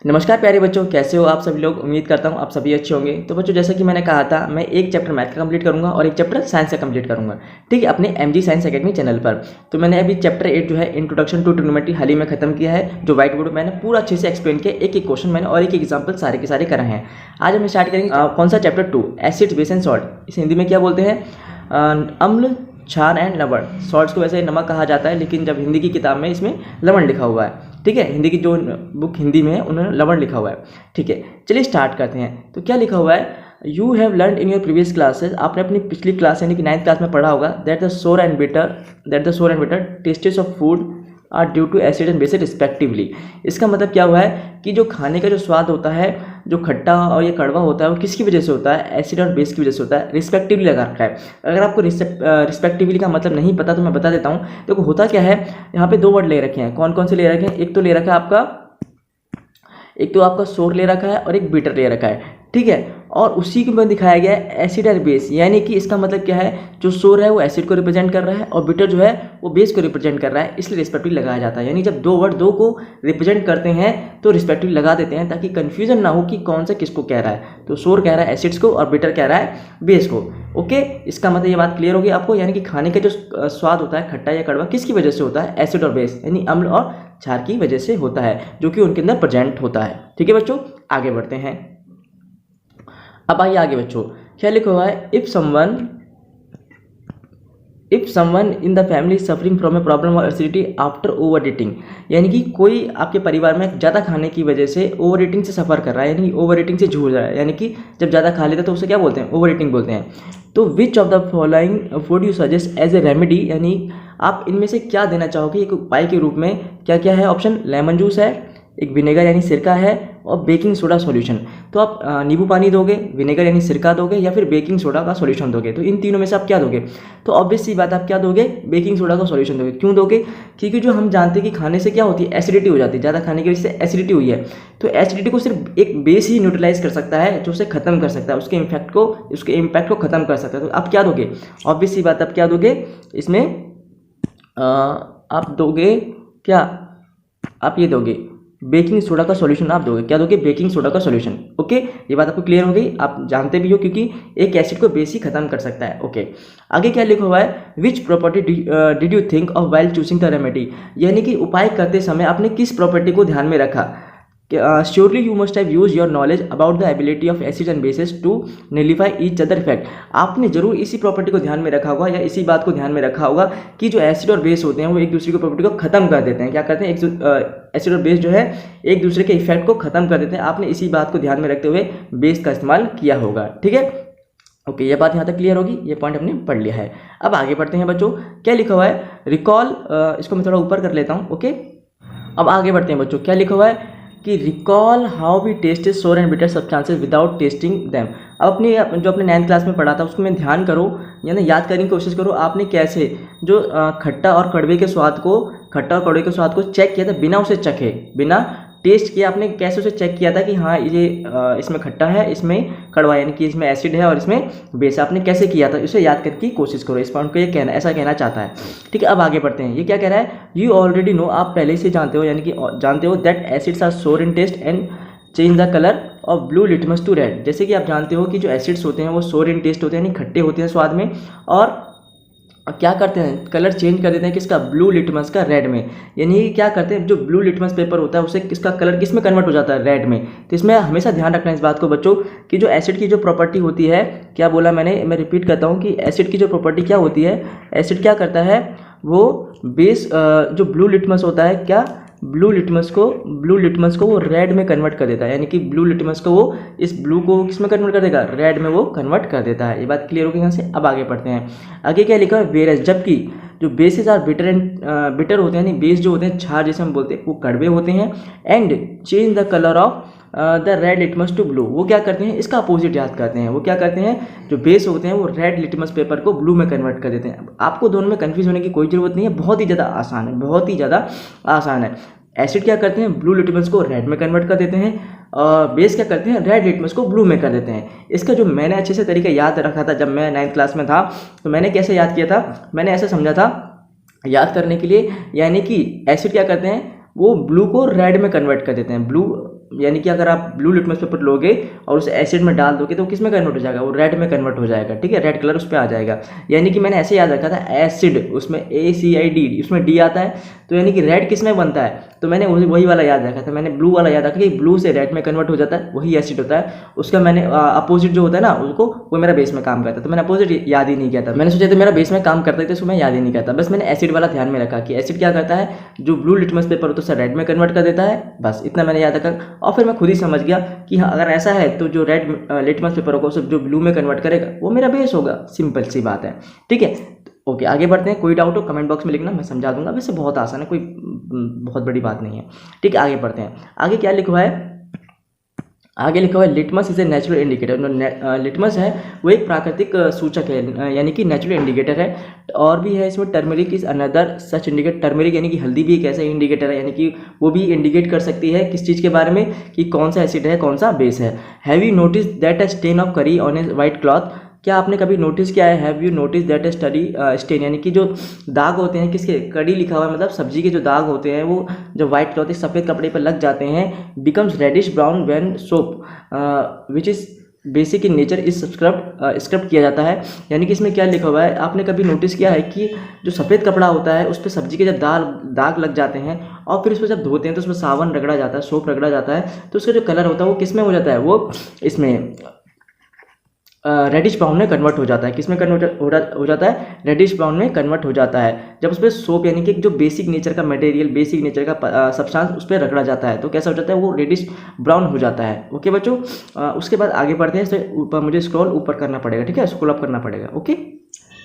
नमस्कार प्यारे बच्चों, कैसे हो आप सभी लोग। उम्मीद करता हूँ आप सभी अच्छे होंगे। तो बच्चों, जैसा कि मैंने कहा था, मैं एक चैप्टर मैथ का कंप्लीट करूंगा और एक चैप्टर साइंस का कंप्लीट करूंगा, ठीक है, अपने एमजी साइंस एकेडमी चैनल पर। तो मैंने अभी चैप्टर 8 जो है इंट्रोडक्शन टू ट्रिग्नोमेट्री हाल ही में खत्म किया है, जो व्हाइट बोर्ड मैंने पूरा अच्छे से एक्सप्लेन किया, एक एक क्वेश्चन मैंने और एक एग्जाम्पल सारे के सारे कराए हैं। आज हम स्टार्ट करेंगे कौन सा chapter 2, acids base and salt. इस हिंदी में क्या बोलते हैं, अम्ल क्षार एंड लवण। सॉल्ट्स को वैसे नमक कहा जाता है, लेकिन जब हिंदी की किताब में इसमें लवण लिखा हुआ है, ठीक है, हिंदी की जो बुक हिंदी में है उन्होंने लवण लिखा हुआ है, ठीक है। चलिए स्टार्ट करते हैं। तो क्या लिखा हुआ है, you have learn in your previous classes. आपने अपनी पिछली क्लास यानी कि 9th क्लास में पढ़ा होगा, that the sour and bitter tastes of food are due to acid and base respectively. इसका मतलब क्या हुआ है कि जो खाने का जो स्वाद होता है, जो खट्टा और ये कड़वा होता है, वो किसकी वजह से होता है, एसिड और बेस की वजह से होता है। रिस्पेक्टिवली लगा रखा है। अगर आपको रिस्पेक्टिवली का मतलब नहीं पता तो मैं बता देता हूँ। देखो होता क्या है, यहाँ पे दो वर्ड ले रखे हैं। कौन कौन से ले रखे हैं, एक तो ले रखा है आपका सोर ले रखा है और एक बीटर ले रखा है, ठीक है। और उसी के में दिखाया गया है एसिड और बेस, यानी कि इसका मतलब क्या है, जो सोर है वो एसिड को रिप्रेजेंट कर रहा है और बीटर जो है वो बेस को रिप्रेजेंट कर रहा है, इसलिए रिस्पेक्टिवली लगाया जाता है। यानी जब दो वर्ड दो को रिप्रेजेंट करते हैं तो रिस्पेक्टिवली लगा देते हैं, ताकि कंफ्यूजन ना हो कि कौन सा किसको कह रहा है। तो सोर कह रहा है एसिड्स को और बीटर कह रहा है बेस को। ओके, इसका मतलब ये बात क्लियर होगी आपको। यानी कि खाने का जो स्वाद होता है, खट्टा या कड़वा, किसकी वजह से होता है, एसिड और बेस यानी अम्ल और क्षार की वजह से होता है, जो कि उनके अंदर प्रेजेंट होता है। ठीक है बच्चों, आगे बढ़ते हैं। अब आइए आगे बच्चों, क्या लिखा हुआ है, if someone in the family suffering from a problem of acidity after over eating. यानी कि कोई आपके परिवार में ज़्यादा खाने की वजह से ओवर ईटिंग से सफ़र कर रहा है, यानी ओवर ईटिंग से जूझ रहा है। यानी कि जब ज़्यादा खा लेता है तो उसे क्या बोलते हैं, ओवर ईटिंग बोलते हैं। तो which of the following food you suggest as a remedy, यानी आप इनमें से क्या देना चाहोगे एक उपाय के रूप में। क्या क्या है ऑप्शन, लेमन जूस है, एक विनेगर यानी सिरका है, और बेकिंग सोडा सॉल्यूशन। तो आप नींबू पानी दोगे, विनेगर यानी सिरका दोगे, या फिर बेकिंग सोडा का सॉल्यूशन दोगे। तो इन तीनों में से आप क्या दोगे, तो ऑब्वियस सी बात आप क्या दोगे, बेकिंग सोडा का सॉल्यूशन दोगे। क्यों दोगे, क्योंकि जो हम जानते हैं कि खाने से क्या होती है, एसिडिटी हो जाती है। ज़्यादा खाने की वजह से एसिडिटी हुई है, तो एसिडिटी को सिर्फ एक बेस ही न्यूट्रलाइज कर सकता है, जो उसे खत्म कर सकता है, उसके इम्पैक्ट को खत्म कर सकता है। तो आप क्या दोगे, ऑब्वियस सी बात आप क्या दोगे इसमें, आप दोगे क्या, आप ये दोगे बेकिंग सोडा का सॉल्यूशन आप दोगे। क्या दोगे, बेकिंग सोडा का सॉल्यूशन। ओके, ये बात आपको क्लियर हो गई, आप जानते भी हो, क्योंकि एक एसिड को बेस ही खत्म कर सकता है। ओके, आगे क्या लिखा हुआ है, which property did you think of while choosing the remedy. यानी कि उपाय करते समय आपने किस प्रॉपर्टी को ध्यान में रखा। Surely you must have use your knowledge about the ability of acid and basis to nullify each other effect. आपने जरूर इसी प्रॉपर्टी को ध्यान में रखा होगा, या इसी बात को ध्यान में रखा होगा कि जो एसिड और बेस होते हैं वो एक दूसरे की प्रॉपर्टी को खत्म कर देते हैं। क्या करते हैं, एसिड और बेस जो है एक दूसरे के इफेक्ट को खत्म कर देते हैं। आपने इसी बात को ध्यान में रखते हुए बेस का इस्तेमाल किया होगा। ठीक है, ओके, ये बात यहाँ तक क्लियर होगी, ये पॉइंट हमने पढ़ लिया है। अब आगे बढ़ते हैं बच्चों, क्या लिखा हुआ है, रिकॉल, इसको मैं थोड़ा ऊपर कर लेता हूँ। ओके, अब आगे बढ़ते हैं बच्चों, क्या लिखा हुआ है कि रिकॉल हाउ वी टेस्टेड सोर and bitter substances without testing them. अब अपने 9th क्लास में पढ़ा था उसको मैं ध्यान करो, यानी याद करने की कोशिश करो, आपने कैसे जो खट्टा और कड़वे के स्वाद को चेक किया था बिना उसे चखे, बिना टेस्ट किया। आपने कैसे उसे चेक किया था कि हाँ ये इसमें खट्टा है, इसमें कड़वा, यानी कि इसमें एसिड है और इसमें बेस। आपने कैसे किया था, उसे याद करके कोशिश करो। इस पॉइंट को ये ऐसा कहना चाहता है। ठीक है, अब आगे बढ़ते हैं। ये क्या कह रहा है, यू ऑलरेडी नो, आप पहले से जानते हो, यानी कि जानते हो that acids are sour in taste and change the colour of blue litmus to red. जैसे कि आप जानते हो कि जो एसिड्स होते हैं वो सोर इन टेस्ट होते हैं, यानी खट्टे होते हैं स्वाद में, और क्या करते हैं, कलर चेंज कर देते हैं किसका, ब्लू लिटमस का रेड में। यानी क्या करते हैं, जो ब्लू लिटमस पेपर होता है उसे किसका कलर किस में कन्वर्ट हो जाता है, रेड में। तो इसमें हमेशा ध्यान रखना है इस बात को बच्चों कि जो एसिड की जो प्रॉपर्टी होती है, क्या बोला मैंने, मैं रिपीट करता हूँ कि एसिड की जो प्रॉपर्टी क्या होती है, एसिड क्या करता है, वो बेस जो ब्लू लिटमस होता है, क्या ब्लू लिटमस को वो रेड में कन्वर्ट कर देता है। यानी कि ब्लू लिटमस को वो इस ब्लू को किस में कन्वर्ट कर देगा, रेड में वो कन्वर्ट कर देता है। ये बात क्लियर होगी यहाँ से। अब आगे पढ़ते हैं, आगे क्या लिखा है, वेरस, जबकि जो बेसिस आर बिटर होते हैं, यानी बेस जो होते हैं क्षार जैसे हम बोलते हैं, वो कड़वे होते हैं, and change the colour of the red litmus to blue. वो क्या करते हैं, इसका अपोजिट याद करते हैं। वो क्या करते हैं, जो बेस होते हैं वो रेड लिटमस पेपर को ब्लू में कन्वर्ट कर देते हैं। आपको दोनों में कंफ्यूज होने की कोई ज़रूरत नहीं है, बहुत ही ज़्यादा आसान है। एसिड क्या करते हैं, ब्लू लिटमस को रेड में कन्वर्ट कर देते हैं, और बेस क्या करते हैं, रेड लिटमस को ब्लू में कर देते हैं। इसका जो मैंने अच्छे से तरीका याद रखा था जब मैं 9th क्लास में था, तो मैंने कैसे याद किया था, मैंने ऐसे समझा था याद करने के लिए, यानी कि एसिड क्या करते हैं, वो ब्लू को रेड में कन्वर्ट कर देते हैं, ब्लू यानी कि अगर आप ब्लू लिटमस पेपर लोगे और उसे एसिड में डाल दोगे तो किस में कन्वर्ट हो जाएगा, वो रेड में कन्वर्ट हो जाएगा। ठीक है, रेड कलर उस पर आ जाएगा। यानी कि मैंने ऐसे याद रखा था एसिड, उसमें ACID, उसमें D आता है, तो यानी कि रेड किस में बनता है, तो मैंने वही वाला याद रखा था। मैंने ब्लू वाला याद रखा कि ब्लू से रेड में कन्वर्ट हो जाता है, वही एसिड होता है। उसका मैंने अपोजिट जो होता है ना उसको, वो मेरा बेस में काम करता है, तो मैंने अपोजिट याद ही नहीं किया था। मैंने सोचा था मेरा बेस में काम करता है तो उसको मैं याद ही नहीं करता। बस मैंने एसिड वाला ध्यान में रखा कि एसिड क्या करता है, जो ब्लू लिटमस पेपर होता है उसे रेड में कन्वर्ट कर देता है। बस इतना मैंने याद रखा और फिर मैं खुद ही समझ गया कि हाँ अगर ऐसा है तो जो रेड लिटमस पेपर होगा उसे जो ब्लू में कन्वर्ट करेगा वो मेरा बेस होगा। सिंपल सी बात है। ठीक है, ओके आगे बढ़ते हैं। कोई डाउट हो कमेंट बॉक्स में लिखना, मैं समझा दूंगा। वैसे बहुत आसान है, कोई बहुत बड़ी बात नहीं है। ठीक है, आगे बढ़ते हैं। आगे क्या लिखा हुआ है, आगे लिखा हुआ है litmus is a natural indicator. Litmus है वो एक प्राकृतिक सूचक है, यानी कि नेचुरल इंडिकेटर है। और भी है इसमें turmeric is another such indicator. Turmeric यानी कि हल्दी भी एक ऐसा इंडिकेटर है, यानी कि वो भी इंडिकेट कर सकती है किस चीज़ के बारे में, कि कौन सा एसिड है कौन सा बेस है। Have you notice that a stain of curry on a white cloth. क्या आपने कभी नोटिस किया है, have you notice that study stain, यानी कि जो दाग होते हैं किसके, कड़ी लिखा हुआ है मतलब सब्जी के जो दाग होते हैं वो जो व्हाइट क्लॉथ सफ़ेद कपड़े पर लग जाते हैं, becomes reddish brown when soap which is basic in nature is scrub किया जाता है। यानी कि इसमें क्या लिखा हुआ है, आपने कभी नोटिस किया है कि जो सफ़ेद कपड़ा होता है उस पर सब्जी के जब दाग लग जाते हैं और फिर उसको जब धोते हैं तो उसमें साबुन रगड़ा जाता है, सोप रगड़ा जाता है, तो उसका जो कलर होता है वो किस में हो जाता है, वो इसमें रेडिश ब्राउन में कन्वर्ट हो जाता है। किस में कन्वर्ट हो जाता है, रेडिश ब्राउन में कन्वर्ट हो जाता है। जब उस पर सोप यानी कि जो बेसिक नेचर का मटेरियल, बेसिक नेचर का सब्सटेंस उस पर रगड़ा जाता है तो कैसा हो जाता है, वो रेडिश ब्राउन हो जाता है। ओके बच्चों, उसके बाद आगे बढ़ते हैं। ऊपर मुझे स्क्रॉल ऊपर करना पड़ेगा, ठीक है, स्क्रॉल अप करना पड़ेगा। ओके,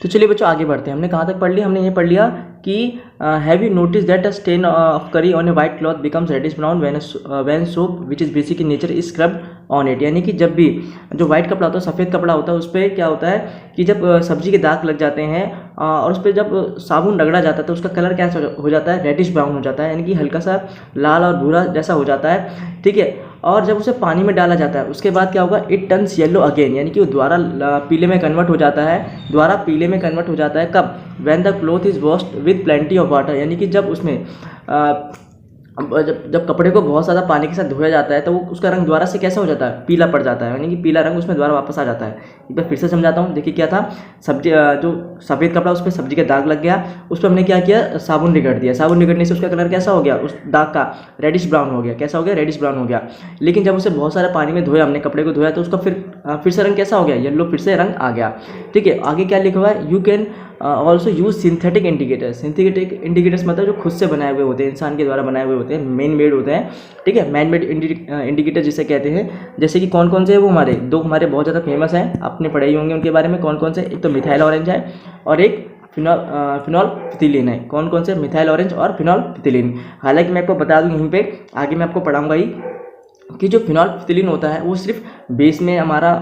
तो चलिए बच्चों आगे बढ़ते हैं। हमने कहाँ तक पढ़ लिया, हमने ये पढ़ लिया कि have you notice that a stain of curry on a white cloth becomes reddish brown when soap which is basic in nature is scrubbed on it. यानी कि जब भी जो व्हाइट कपड़ा होता है, सफ़ेद कपड़ा होता है, उस पर क्या होता है कि जब सब्जी के दाग लग जाते हैं और उस पर जब साबुन रगड़ा जाता है तो उसका कलर क्या हो जाता है, रेडिश ब्राउन हो जाता है, यानी कि हल्का सा लाल और भूरा जैसा हो जाता है। ठीक है, और जब उसे पानी में डाला जाता है उसके बाद क्या होगा, इट टर्न्स येलो अगेन, यानी कि वो दोबारा पीले में कन्वर्ट हो जाता है। दोबारा पीले में कन्वर्ट हो जाता है कब, when the cloth is washed with plenty of water, यानी कि जब उसमें जब कपड़े को बहुत ज़्यादा पानी के साथ धोया जाता है तो वो उसका रंग दोबारा से कैसा हो जाता है, पीला पड़ जाता है, यानी कि पीला रंग उसमें दोबारा वापस आ जाता है। एक बार फिर से समझाता हूँ। देखिए क्या था, सब्जी जो सफ़ेद कपड़ा उस पर सब्जी का दाग लग गया, उस पर हमने क्या किया, साबुन रगड़ दिया। साबुन रगड़ने से उसका कलर कैसा हो गया, उस दाग का रेडिश ब्राउन हो गया। कैसा हो गया, रेडिश ब्राउन हो गया। लेकिन जब उसे बहुत सारे पानी में धोया, हमने कपड़े को धोया, तो उसका फिर से रंग कैसा हो गया, येलो फिर से रंग आ गया। ठीक है, आगे क्या लिखा हुआ है, you can also use synthetic indicators. Synthetic indicators मतलब जो खुद से बनाए हुए होते हैं, इंसान के द्वारा बनाए हुए होते हैं, मैन मेड होते हैं। ठीक है, मैन मेड इंडिकेटर जिसे कहते हैं। जैसे कि कौन कौन से हैं वो, हमारे बहुत ज़्यादा फेमस हैं, आपने पढ़े ही होंगे उनके बारे में। कौन कौन से, एक तो मिथाइल ऑरेंज है और एक फिनोल्फथिलीन है। कौन कौन से, मिथाइल ऑरेंज और फिनोल्फथिलीन। हालांकि मैं आपको बता दूं यहीं पे, आगे मैं आपको पढ़ाऊंगा ही कि जो फिनोल्फथिलीन होता है वो सिर्फ बेस में हमारा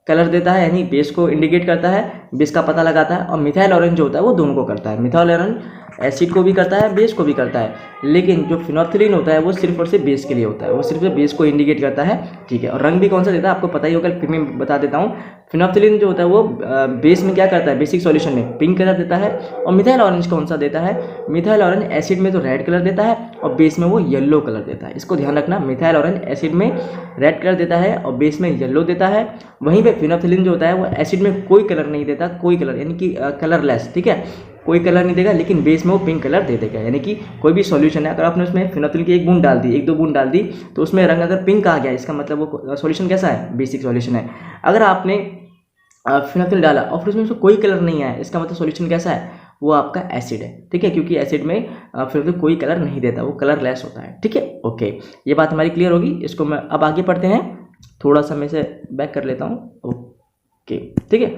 कलर देता है, यानी बेस को इंडिकेट करता है, बेस का पता लगाता है। और मिथाइल ऑरेंज जो होता है वो दोनों को करता है। मिथाइल ऑरेंज एसिड को भी करता है, बेस को भी करता है। लेकिन जो फिनोल्फथिलीन होता है वो सिर्फ और सिर्फ बेस के लिए होता है, वो सिर्फ बेस को इंडिकेट करता है। ठीक है, और रंग भी कौन सा देता है आपको पता ही होगा, फिर मैं बता देता हूँ। फिनोल्फथिलीन जो होता है वो बेस में क्या करता है, बेसिक सॉल्यूशन में पिंक कलर देता है। और मिथाइल ऑरेंज कौन सा देता है, मिथाइल ऑरेंज एसिड में तो रेड कलर देता है और बेस में वो येलो कलर देता है। इसको ध्यान रखना, मिथाइल ऑरेंज एसिड में रेड कलर देता है और बेस में येलो देता है। वहीं पे फिनोल्फथिलीन जो होता है वो एसिड में कोई कलर नहीं देता, कोई कलर यानी कि कलरलेस। ठीक है, कोई कलर नहीं देगा, लेकिन बेस में वो पिंक कलर दे देगा। यानी कि कोई भी सॉल्यूशन है, अगर आपने उसमें फिनोल्फथिलीन की एक बूंद डाल दी, एक दो बूंद डाल दी, तो उसमें रंग अगर पिंक आ गया, इसका मतलब वो सॉल्यूशन कैसा है, बेसिक सॉल्यूशन है। अगर आपने फिनोल्फथिलीन डाला और फिर उसमें कोई कलर नहीं आया, इसका मतलब सॉल्यूशन कैसा है, वो आपका एसिड है। ठीक है, क्योंकि एसिड में फिनोल्फथिलीन कोई कलर नहीं देता, वो कलरलेस होता है। ठीक है, ओके, ये बात हमारी क्लियर होगी। इसको मैं अब आगे पढ़ते हैं, थोड़ा सा मैं इसे बैक कर लेता हूँ। ओके, ठीक है,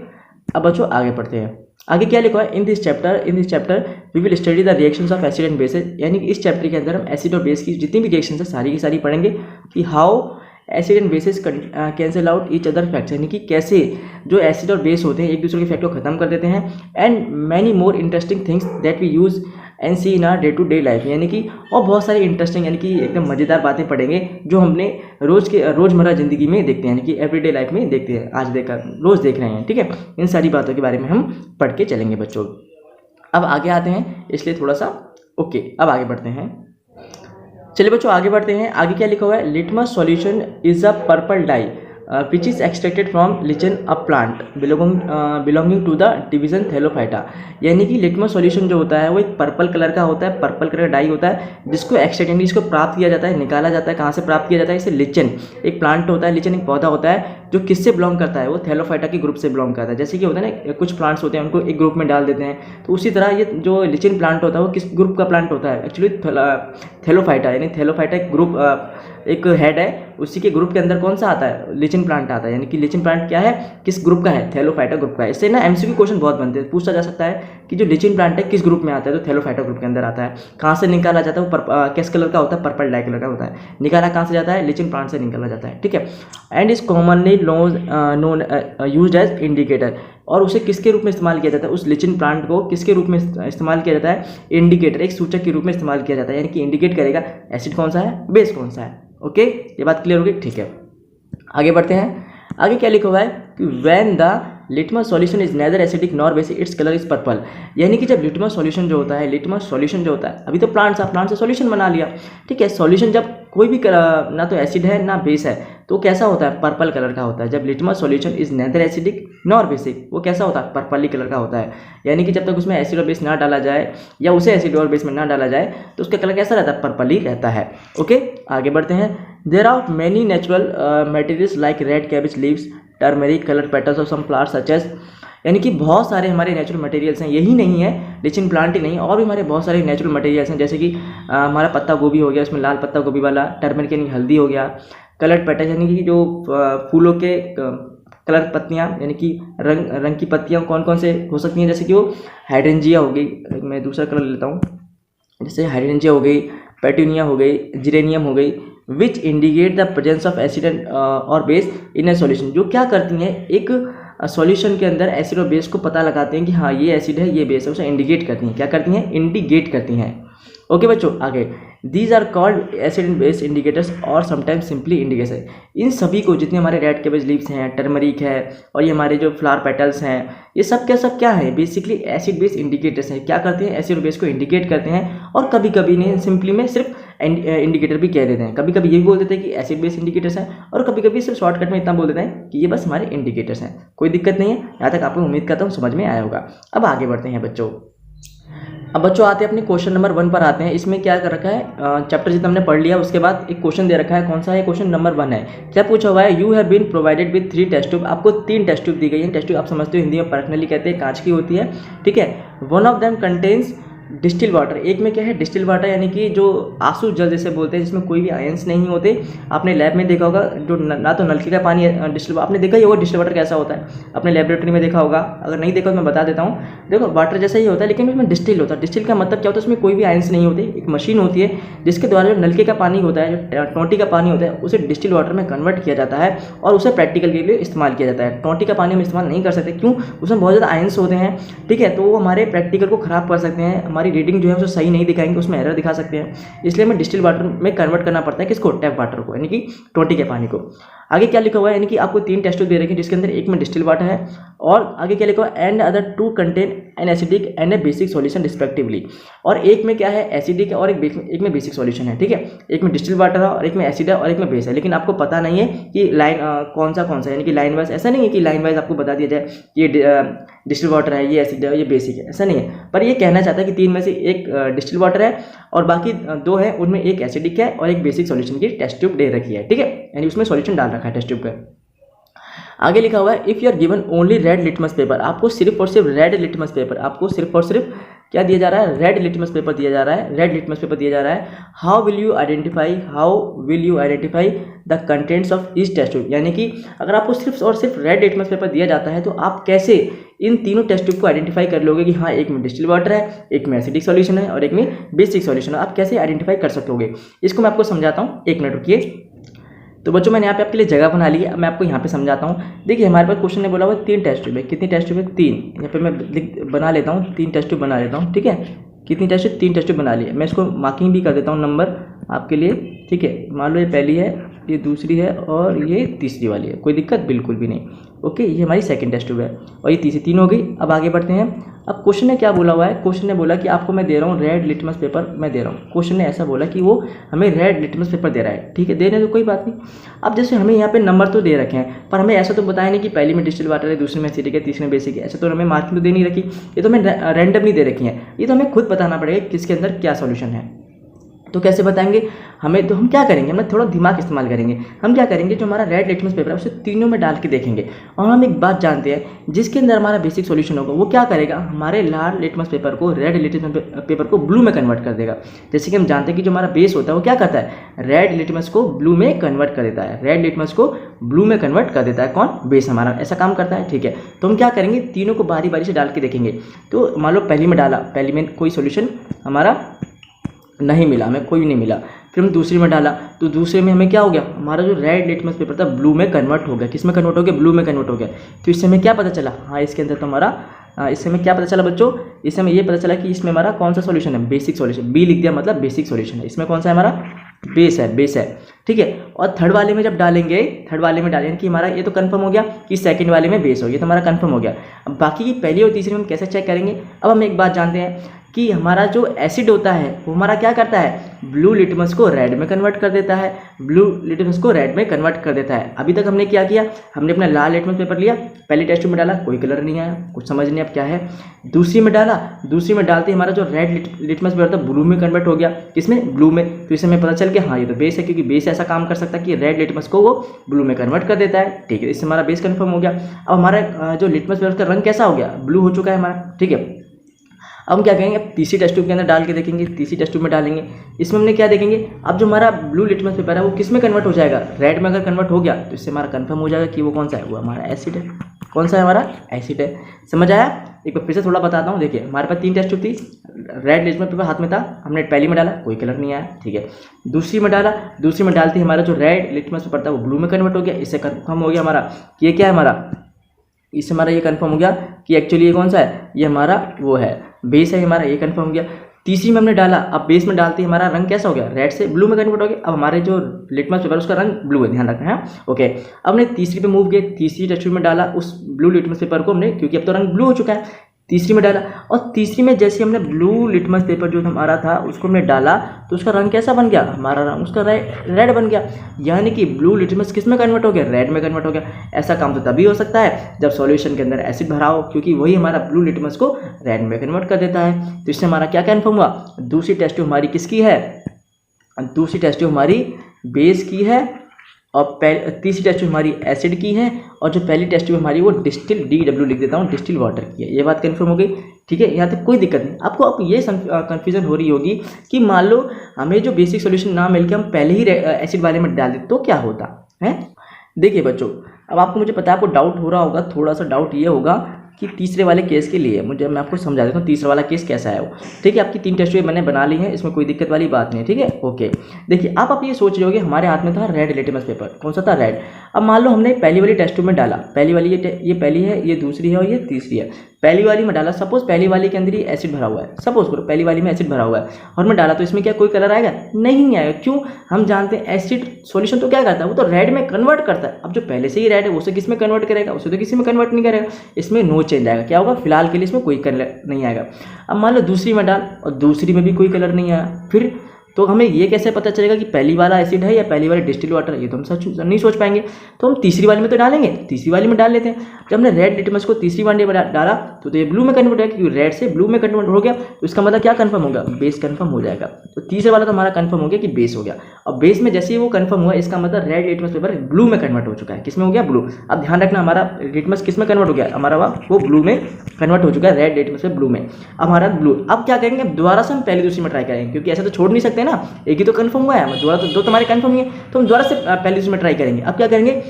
अब बच्चों आगे पढ़ते हैं। आगे क्या लिखा है, in this chapter we will study the reactions of acid and bases. यानी कि इस चैप्टर के अंदर हम एसिड और बेस की जितनी भी रिएक्शंस है सारी की सारी पढ़ेंगे कि how acid and basis cancel out each other facts, यानी कि कैसे जो एसिड और बेस होते हैं एक दूसरे के फैक्ट को खत्म कर देते हैं। And many more interesting things that we use and see in our day to day life, यानी कि और बहुत सारी इंटरेस्टिंग यानी कि एकदम मज़ेदार बातें पढ़ेंगे जो हमने रोज़मर्रा ज़िंदगी में देखते हैं, यानी कि एवरीडे लाइफ में देखते हैं, आज रोज़ देख रहे हैं। ठीक है, इन सारी बातों के बारे में हम पढ़ के चलेंगे बच्चों। अब आगे आते हैं, इसलिए थोड़ा सा ओके, अब आगे बढ़ते हैं। चलिए बच्चों आगे बढ़ते हैं। आगे क्या लिखा हुआ है, litmus solution is a purple dye which is extracted from lichen a plant belonging to the division thallophyta. यानी कि लिटमस सॉल्यूशन जो होता है वो एक पर्पल कलर का होता है, पर्पल कलर का डाई होता है जिसको एक्सट्रैक्ट यानी इसको प्राप्त किया जाता है, निकाला जाता है। कहाँ से प्राप्त किया जाता है, इसे लिचन एक प्लांट होता है, लिचन एक पौधा होता है जो किससे बिलोंग करता है, वो थैलोफाइटा के ग्रुप से बिलोंग करता है। जैसे कि होता है ना कुछ प्लांट्स होते हैं उनको एक ग्रुप में डाल देते हैं, तो उसी तरह ये जो लिचन प्लांट होता है वो किस ग्रुप का प्लांट होता है, एक्चुअली थैलोफाइटा। यानी थैलोफाइटा एक ग्रुप एक हेड है, उसी के ग्रुप के अंदर कौन सा आता है, लिचन प्लांट आता है। यानी कि लिचन प्लांट क्या है, किस ग्रुप का है, थैलोफाइटा ग्रुप का है। इससे ना एमसीक्यू क्वेश्चन बहुत बनते हैं, पूछा जा सकता है कि जो लिचन प्लांट है किस ग्रुप में आता है, तो थैलोफाइटा ग्रुप के अंदर आता है। कहाँ से निकाला जाता है, वो किस कलर का होता है, पर्पल डाई कलर का होता है। निकाला कहाँ से जाता है, लिचन प्लांट से निकाला जाता है, ठीक है। And is commonly known used as indicator, और उसे किसके रूप में इस्तेमाल किया जाता है, उस लिचन प्लांट को किसके रूप में इस्तेमाल किया जाता है, इंडिकेटर एक सूचक के रूप में इस्तेमाल किया जाता है। यानी कि इंडिकेट करेगा एसिड कौन सा है, बेस कौन सा है। ओके, ये बात क्लियर होगी, ठीक है। आगे बढ़ते हैं। आगे क्या लिखा हुआ है कि when the litmus solution is nether acidic nor basic its colour is purple. यानी कि जब लिटमस सॉल्यूशन जो होता है, लिटमस सॉल्यूशन जो होता है, अभी तो प्लांट से सॉल्यूशन बना लिया, ठीक है। सॉल्यूशन जब कोई भी ना तो एसिड है ना बेस है, तो कैसा होता है, पर्पल कलर का होता है। जब litmus solution is nether acidic nor basic, वो कैसा होता है, पर्पली कलर का होता है। यानी कि जब तक उसमें एसिड और बेस ना डाला जाए या उसे एसिड और बेस में ना डाला जाए तो उसका कलर कैसा रहता है, पर्पली रहता है। ओके, आगे बढ़ते हैं। There are many natural materials like red cabbage leaves, turmeric coloured petals of some flowers such as. यानी कि बहुत सारे हमारे नेचुरल मटेरियल्स हैं, यही नहीं है लिचन प्लांट ही नहीं, और भी हमारे बहुत सारे नेचुरल मटेरियल्स हैं। जैसे कि हमारा पत्ता गोभी हो गया, उसमें लाल पत्ता गोभी वाला, टर्मेरिक यानी हल्दी हो गया, कलर्ड पेटल्स यानी कि जो फूलों के कलर पत्तियाँ यानी कि रंग की पत्तियाँ कौन कौन से हो सकती हैं, जैसे कि वो हाइड्रेंजिया हो गई, मैं दूसरा कलर लेता हूँ, जैसे हाइड्रेंजिया हो गई, पेटूनिया हो गई, जिरेनियम हो गई, which indicate the presence of acid और बेस इन ए सॉल्यूशन। जो क्या करती हैं, एक सॉल्यूशन के अंदर एसिड और बेस को पता लगाते हैं कि हाँ ये एसिड है ये बेस है, उसे इंडिकेट करती हैं। क्या करती हैं, इंडिकेट करती हैं। ओके बच्चों, आगे these are called acid and base indicators और समटाइम्स सिंपली इंडिकेटर्स। इन सभी को, जितने हमारे रेड कैबेज लीव्स हैं, टर्मरिक है, और ये हमारे जो फ्लावर पेटल्स हैं, ये सब क्या है, बेसिकली एसिड बेस इंडिकेटर्स हैं। क्या करते हैं, एसिड और बेस को इंडिकेट करते हैं, और कभी कभी नहीं सिंपली में सिर्फ इंडिकेटर भी कह देते हैं। कभी कभी ये भी बोल देते हैं कि एसिड बेस इंडिकेटर्स हैं, और कभी कभी सिर्फ शॉर्टकट में इतना बोल देते हैं कि ये बस हमारे इंडिकेटर्स हैं। कोई दिक्कत नहीं है, यहाँ तक आपको उम्मीद करता हूँ समझ में आया होगा। अब आगे बढ़ते हैं बच्चों। अब बच्चों आते हैं अपने क्वेश्चन नंबर 1 पर आते हैं। इसमें क्या कर रखा है, चैप्टर जितना हमने पढ़ लिया उसके बाद एक क्वेश्चन दे रखा है। कौन सा है, क्वेश्चन नंबर 1 है। क्या पूछा हुआ है, you have been provided with 3 test tube. आपको 3 टेस्ट ट्यूब दी गई है। टेस्ट ट्यूब आप समझते हो, हिंदी में पर्सनली कहते हैं, कांच की होती है, ठीक है। One of them contains distil water. एक में क्या है, डिस्टिल वाटर यानी कि जो आंसू जल जैसे बोलते हैं, जिसमें कोई भी आयंस नहीं होते। आपने लैब में देखा होगा, जो ना तो नलके का पानी डिस्टिल, आपने देखा ही होगा डिस्टिल वाटर कैसा होता है, अपने लेबोरेटरी में देखा होगा। अगर नहीं देखा तो मैं बता देता हूँ। देखो वाटर जैसा ही होता है, लेकिन उसमें डिस्टिल होता है। डिस्टिल का मतलब क्या होता है, उसमें कोई भी आयंस नहीं होते। एक मशीन होती है जिसके द्वारा जो नलके का पानी होता है, जो टोंटी का पानी होता है, उसे डिस्टिल वाटर में कन्वर्ट किया जाता है और उसे प्रैक्टिकल के लिए इस्तेमाल किया जाता है। टोंटी का पानी हम इस्तेमाल नहीं कर सकते, क्यों, उसमें बहुत ज़्यादा आयंस होते हैं, ठीक है। तो वो हमारे प्रैक्टिकल को खराब कर सकते हैं, हमारी रीडिंग जो है सही नहीं दिखाएंगे, उसमें एरर दिखा सकते हैं। इसलिए हमें डिस्टिल वाटर में कन्वर्ट करना पड़ता है, किसको, टैप वाटर को, यानी कि टोंटी के पानी को। आगे क्या लिखा हुआ है, यानी कि आपको 3 टेस्ट दे रखे हैं, जिसके अंदर एक में डिस्टिल वाटर है, और आगे क्या लिखा हुआ है, and other 2 contain an acidic and A basic solution respectively. और एक में क्या है, एसिडिक और एक में बेसिक सॉल्यूशन है, ठीक है। एक में डिस्टिल वाटर है और एक में एसिड है और एक में बेस है, लेकिन आपको पता नहीं है कि लाइन कौन सा यानी कि लाइन वाइज। ऐसा नहीं है कि लाइन वाइज आपको बता दिया जाए कि ये डिस्टिल वाटर है, ये एसिड है, ये बेसिक है, ऐसा नहीं है। पर ये कहना चाहता है कि 3 में से एक डिस्टिल वाटर है और बाकी 2 है, उनमें एक एसिडिक है और एक बेसिक सॉल्यूशन की टेस्ट ट्यूब दे रखी है, ठीक है। यानी उसमें सॉल्यूशन डाल रखा है टेस्ट ट्यूब का। आगे लिखा हुआ है, if you are given only red litmus paper. आपको सिर्फ और सिर्फ रेड लिटमस पेपर, आपको सिर्फ और सिर्फ क्या दिया जा रहा है, रेड लिटमस पेपर दिया जा रहा है, रेड लिटमस पेपर दिया जा रहा है। How will you identify the contents of each test tube. यानी कि अगर आपको सिर्फ और सिर्फ रेड लिटमस पेपर दिया जाता है तो आप कैसे इन तीनों टेस्ट ट्यूब को आइडेंटिफाई कर लोगे कि हाँ एक में डिस्टिल वाटर है, एक में एसिडिक सॉल्यूशन है और एक में बेसिक सॉल्यूशन है। आप कैसे आइडेंटिफाई कर सकोगे, इसको मैं आपको समझाता हूँ, 1 मिनट रुकिए। तो बच्चों मैंने यहाँ पे आपके लिए जगह बना ली है, अब मैं आपको यहाँ पे समझाता हूँ। देखिए हमारे पास क्वेश्चन ने बोला हुआ 3 टेस्ट ट्यूब है। कितनी टेस्ट ट्यूब है, 3। यहाँ पे मैं बना लेता हूँ, 3 टेस्ट ट्यूब बना लेता हूँ, ठीक है। कितनी टेस्ट ट्यूब, 3 टेस्ट ट्यूब बना लिए। मैं इसको मार्किंग भी कर देता हूँ नंबर आपके लिए, ठीक है, मान लो ये पहली है, ये दूसरी है और ये तीसरी वाली है, कोई दिक्कत बिल्कुल भी नहीं। ओके, ये हमारी सेकंड टेस्ट ट्यूब है और ये तीसरी, तीन हो गई। अब आगे बढ़ते हैं। अब क्वेश्चन ने क्या बोला हुआ है, क्वेश्चन ने बोला कि आपको मैं दे रहा हूँ रेड लिटमस पेपर, मैं दे रहा हूँ, क्वेश्चन ने ऐसा बोला कि वो हमें रेड लिटमस पेपर दे रहा है। ठीक है, दे रहे हैं तो कोई बात नहीं। अब जैसे हमें यहाँ पे नंबर तो दे रखे हैं, पर हमें ऐसा तो बताया नहीं कि पहली में डिस्टिल वाटर है, दूसरी में एसिडिक है, तीसरी में बेसिक है, ऐसा तो हमें मार्किंग तो दे नहीं रखी। ये तो हमें रैंडमली दे रखी है, ये तो हमें खुद बताना पड़ेगा किसके अंदर क्या सोल्यूशन है। तो कैसे बताएंगे हमें, तो हम क्या करेंगे, हम थोड़ा दिमाग इस्तेमाल करेंगे। हम क्या करेंगे, जो हमारा रेड लिटमस पेपर है उसे तीनों में डाल के देखेंगे। और हम एक बात जानते हैं, जिसके अंदर हमारा बेसिक सॉल्यूशन होगा वो क्या करेगा, हमारे लाल लिटमस पेपर को, रेड लिटमस पेपर को ब्लू में कन्वर्ट कर देगा। जैसे कि हम जानते हैं कि जो हमारा बेस होता है वो क्या करता है, रेड लिटमस को ब्लू में कन्वर्ट कर देता है, रेड लिटमस को ब्लू में कन्वर्ट कर देता है। कौन, बेस हमारा, ऐसा काम करता है। ठीक है, तो हम क्या करेंगे, तीनों को बारी बारी से डाल के देखेंगे। तो मान लो पहली में डाला, पहली में कोई सोल्यूशन हमारा नहीं मिला, हमें कोई नहीं मिला। फिर हम दूसरी में डाला, तो दूसरे में हमें क्या हो गया, हमारा जो रेड लिटमस पेपर था ब्लू में कन्वर्ट हो गया। किस में कन्वर्ट हो गया, ब्लू में कन्वर्ट हो गया। तो इससे हमें क्या पता चला, हाँ इसके अंदर तो हमारा इससे हमें क्या पता चला बच्चों, इससे हमें ये पता चला कि इसमें हमारा कौन सा सॉल्यूशन है, बेसिक सॉल्यूशन। बी लिख दिया, मतलब बेसिक सॉल्यूशन है। इसमें कौन सा है, हमारा बेस है, बेस है। ठीक है, और थर्ड वाले में जब डालेंगे, थर्ड वाले में डालेंगे कि हमारा ये तो कंफर्म हो गया कि सेकंड वाले में बेस हो, ये तो हमारा कंफर्म हो गया। अब बाकी की पहली और तीसरी में हम कैसे चेक करेंगे। अब हम एक बात जानते हैं कि हमारा जो एसिड होता है वो हमारा क्या करता है, ब्लू लिटमस को रेड में कन्वर्ट कर देता है, ब्लू लिटमस को रेड में कन्वर्ट कर देता है। अभी तक हमने क्या किया, हमने अपना लाल लिटमस पेपर लिया, पहले टेस्ट में डाला, कोई कलर नहीं आया, कुछ समझ नहीं अब क्या है। दूसरी में डाला, दूसरी में डालते हमारा जो रेड लिटमस पेपर था ब्लू में कन्वर्ट हो गया, किसमें, ब्लू में। तो इससे हमें पता चल गया हाँ ये तो बेस है, क्योंकि बेस ऐसा काम कर सकता है कि रेड लिटमस को वो ब्लू में कन्वर्ट कर देता है। ठीक है, इससे हमारा बेस कन्फर्म हो गया। अब हमारा जो लिटमस पेपर का रंग कैसा हो गया, ब्लू हो चुका है हमारा। ठीक है, अब हम क्या करेंगे, अब तीसरी टेस्ट ट्यूब के अंदर डाल के देखेंगे, तीसरी टेस्ट ट्यूब में डालेंगे। इसमें हमने क्या देखेंगे, अब जो हमारा ब्लू लिटमस पेपर है वो किस में कन्वर्ट हो जाएगा, रेड में अगर कन्वर्ट हो गया तो इससे हमारा कंफर्म हो जाएगा कि वो कौन सा है, वो हमारा एसिड है। कौन सा है, हमारा एसिड है। समझ आया, एक बार फिर से थोड़ा बताता हूँ। देखिए हमारे पास तीन टेस्ट ट्यूब थी, रेड लिटमस पेपर हाथ में था, हमने पहली में डाला, कोई कलर नहीं आया। ठीक है, दूसरी में डाला, दूसरी में डालते हमारा जो रेड लिटमस पेपर था वो ब्लू में कन्वर्ट हो गया। इससे कंफर्म हो गया हमारा कि ये क्या है, हमारा इससे हमारा ये कंफर्म हो गया कि एक्चुअली ये कौन सा है, ये हमारा वो है बेस है हमारा, ये कंफर्म हो गया। तीसरी में हमने डाला, अब बेस में डालते ही हमारा रंग कैसा हो गया, रेड से ब्लू में कन्वर्ट हो गया। अब हमारे जो लिटमस पेपर उसका रंग ब्लू है, ध्यान रखना है। ओके, अब हमने तीसरी पे मूव किया, तीसरी टेस्ट ट्यूब में डाला उस ब्लू लिटमस पेपर को हमने, क्योंकि अब तो रंग ब्लू हो चुका है, तीसरी में डाला। और तीसरी में जैसे हमने ब्लू लिटमस पेपर जो हमारा था उसको हमने डाला तो उसका रंग कैसा बन गया, हमारा रंग उसका रेड बन गया। यानी कि ब्लू लिटमस किस में कन्वर्ट हो गया, रेड में कन्वर्ट हो गया। ऐसा काम तो तभी हो सकता है जब सॉल्यूशन के अंदर एसिड भरा हो, क्योंकि वही हमारा ब्लू लिटमस को रेड में कन्वर्ट कर देता है। तो इससे हमारा क्या कन्फर्म हुआ, दूसरी टेस्ट ट्यूब हमारी किसकी है, दूसरी टेस्ट ट्यूब हमारी बेस की है, और तीसरी टेस्ट ट्यूब हमारी एसिड की है, और जो पहली टेस्ट ट्यूब हमारी वो डिस्टिल DW लिख देता हूँ, डिस्टिल वाटर की है। ये बात कंफर्म हो गई। ठीक है, यहाँ तक कोई दिक्कत नहीं आपको। अब ये कन्फ्यूजन हो रही होगी कि मान लो हमें जो बेसिक सॉल्यूशन ना मिलकर हम पहले ही एसिड वाले में डाल देते तो क्या होता है। देखिए बच्चों, अब आपको, मुझे पता है आपको डाउट हो रहा होगा, थोड़ा सा डाउट ये होगा कि तीसरे वाले केस के लिए मैं आपको समझा देता हूँ तीसरा वाला केस कैसा है वो। ठीक है, आपकी तीन टेस्ट ट्यूब मैंने बना ली है, इसमें कोई दिक्कत वाली बात नहीं है। ठीक है, ओके। देखिए आप ये सोच रहे होगे हमारे हाथ में था रेड लिटमस पेपर, कौन सा था, रेड। अब मान लो हमने पहली वाली टेस्ट ट्यूब में डाला, पहली वाली ये पहली है, ये दूसरी है और ये तीसरी है। पहली वाली में डाला, सपोज पहली वाली के अंदर ही एसिड भरा हुआ है, सपोज करो पहली वाली में एसिड भरा हुआ है और मैं डाला, तो इसमें क्या कोई कलर आएगा, नहीं आएगा। क्यों, हम जानते हैं एसिड सॉल्यूशन तो क्या करता है, वो तो रेड में कन्वर्ट करता है। अब जो पहले से ही रेड है उसे किस में कन्वर्ट करेगा, उसे तो किसी में कन्वर्ट नहीं करेगा। इसमें नो चेंज आएगा, क्या होगा, फिलहाल के लिए इसमें कोई कलर नहीं आएगा। अब मान लो दूसरी में डाल और दूसरी में भी कोई कलर नहीं आया, फिर तो हमें ये कैसे पता चलेगा कि पहली वाला एसिड है या पहली वाली डिस्टिल वाटर है, ये तो हम नहीं सोच पाएंगे। तो हम तीसरी वाली में तो डालेंगे, तीसरी वाली में डाल लेते हैं। जब हमने रेड लिटमस को तीसरी वाली में डाला तो ये ब्लू में कन्वर्ट हो गया, क्योंकि रेड से ब्लू में कन्वर्ट हो गया, तो इसका मतलब क्या कंफर्म होगा, बेस कंफर्म हो जाएगा। तो तीसरे वाला तो हमारा कंफर्म हो गया कि बेस हो गया। अब बेस में जैसे ही वो कंफर्म हुआ, इसका मतलब रेड लिटमस पेपर ब्लू में कन्वर्ट हो चुका है। किस में हो गया, ब्लू। अब ध्यान रखना, हमारा लिटमस किस में कन्वर्ट हो गया, हमारा वो ब्लू में कन्वर्ट हो चुका है, रेड लिटमस से ब्लू में। अब हमारा ब्लू, अब क्या करेंगे, दोबारा से हम पहली दूसरी में ट्राई करेंगे, क्योंकि ऐसा तो छोड़ नहीं सकते ना, एक ही तो कंफर्म हुआ है, दोबारा तो दो तुम्हारे कंफर्म हुए, तो हम दोबारा से पहली दूसरी में ट्राई करेंगे। अब क्या करेंगे,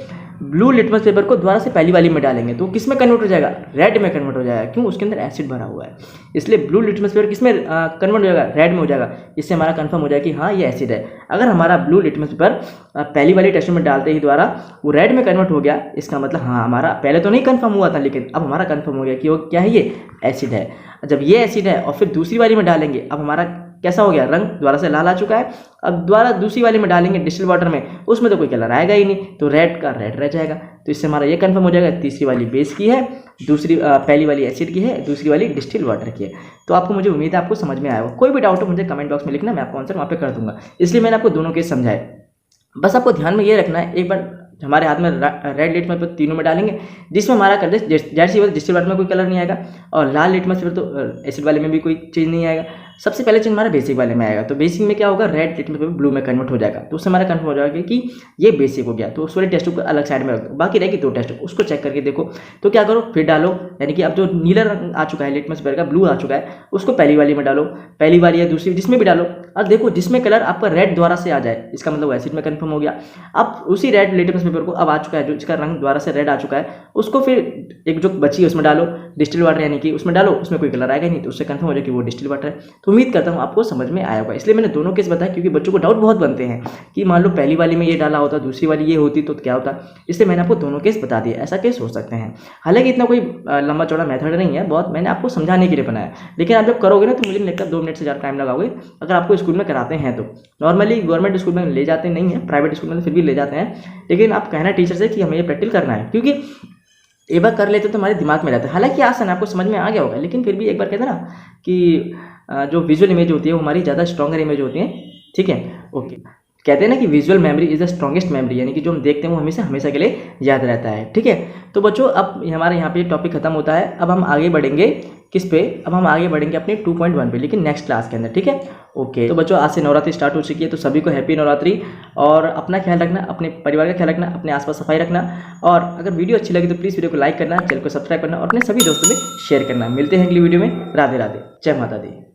ब्लू लिटमस पेपर को दोबारा से पहली वाली में डालेंगे, तो किस में कन्वर्ट हो जाएगा, रेड में कन्वर्ट हो जाएगा। क्यों, उसके अंदर एसिड भरा हुआ है, इसलिए ब्लू लिटमस पेपर किस में कन्वर्ट हो जाएगा, रेड में हो जाएगा। इससे हमारा कंफर्म हो जाएगा कि हाँ ये एसिड है। अगर हमारा ब्लू लिटमस पेपर पहली वाली टेस्ट में डालते ही द्वारा वो रेड में कन्वर्ट हो गया, इसका मतलब हाँ हमारा पहले तो नहीं कंफर्म हुआ था, लेकिन अब हमारा कंफर्म हो गया कि वो क्या है, ये एसिड है। जब ये एसिड है और फिर दूसरी वाली में डालेंगे, अब हमारा कैसा हो गया, रंग दोबारा से लाल आ चुका है। अब दोबारा दूसरी वाली में डालेंगे डिस्टिल वाटर में, उसमें तो कोई कलर आएगा ही नहीं, तो रेड का रेड रह जाएगा। तो इससे हमारा ये कंफर्म हो जाएगा तीसरी वाली बेस की है, दूसरी पहली वाली एसिड की है, दूसरी वाली डिस्टिल वाटर की है। तो आपको मुझे उम्मीद है आपको समझ में आया होगा। कोई भी डाउट हो मुझे कमेंट बॉक्स में लिखना, मैं आपको आंसर वहाँ पे कर दूंगा। इसलिए मैंने आपको दोनों केस समझाए। बस आपको ध्यान में ये रखना है, एक बार हमारे हाथ में रेड लिटमस पेपर तीनों में डालेंगे, जिसमें हमारा कर दे जाहिर सी बात डिस्टिल वाटर में कोई कलर नहीं आएगा, और लाल लिटमस पेपर तो एसिड वाले में भी कोई चीज़ नहीं आएगा। सबसे पहले चीज हमारा बेसिक वाले में आएगा, तो बेसिक में क्या होगा, रेड लिटमस पेपर ब्लू में कन्वर्ट हो जाएगा। तो उससे हमारा कंफर्म हो जाएगा कि ये बेसिक हो गया। तो उस वाले टेस्ट को अलग साइड में रख दो, बाकी रहेगी 2 टेस्ट, उसको चेक करके देखो। तो क्या करो, फिर डालो, यानी कि अब जो नीला रंग आ चुका है लिटमस पेपर का, ब्लू आ चुका है, उसको पहली वाली में डालो, पहली वाली या दूसरी जिसमें भी डालो। और देखो जिसमें कलर आपका रेड द्वारा से आ जाए, इसका मतलब एसिड में कंफर्म हो गया। अब उसी रेड लिटमस पेपर को अब आ चुका है, जो इसका रंग द्वारा से रेड आ चुका है, उसको फिर एक जो बची है उसमें डालो, डिस्टिल वाटर यानी कि उसमें डालो, उसमें कोई कलर आएगा नहीं, तो उससे कंफर्म हो जाए कि वो डिस्टिल वाटर है। तो उम्मीद करता हूँ आपको समझ में आया होगा। इसलिए मैंने दोनों केस बताया, क्योंकि बच्चों को डाउट बहुत बनते हैं कि मान लो पहली वाली में ये डाला होता, दूसरी वाली ये होती तो क्या होता। इसलिए मैंने आपको दोनों केस बता दिए, ऐसा केस हो सकते हैं। हालांकि इतना कोई लंबा चौड़ा मेथड नहीं है, बहुत मैंने आपको समझाने के लिए बनाया। लेकिन आप जब करोगे ना तो मुझे नहीं लगता 2 मिनट से ज़्यादा टाइम लगाओगे, अगर आपको स्कूल में कराते हैं तो। नॉर्मली गवर्नमेंट स्कूल में ले जाते नहीं है, प्राइवेट स्कूल में तो फिर भी ले जाते हैं, लेकिन आप कहना टीचर से कि हमें ये प्रैक्टिस करना है, क्योंकि एक बार कर लेते तो हमारे दिमाग में रहता है। हालांकि आसान आपको समझ में आ गया होगा, लेकिन फिर भी एक बार कहते हैं ना कि जो विजुअल इमेज होती है वो हमारी ज़्यादा स्ट्रॉन्गर इमेज होती है। ठीक है, ओके। कहते हैं ना कि visual memory is the strongest memory, यानी कि जो हम देखते हैं वो हमेशा के लिए याद रहता है। ठीक है, तो बच्चों अब हमारे यहाँ पे टॉपिक खत्म होता है। अब हम आगे बढ़ेंगे किस पे, अब हम आगे बढ़ेंगे अपने 2.1 पे, लेकिन नेक्स्ट क्लास के अंदर। ठीक है, ओके। तो बच्चों आज से नवरात्रि स्टार्ट हो चुकी है, तो सभी को हैप्पी नवरात्रि। और अपना ख्याल रखना, अपने परिवार का ख्याल रखना, अपने आसपास सफाई रखना। और अगर वीडियो अच्छी लगी तो प्लीज़ वीडियो को लाइक करना, चैनल को सब्सक्राइब करना और अपने सभी दोस्तों में शेयर करना। मिलते हैं अगली वीडियो में। राधे राधे, जय माता दी।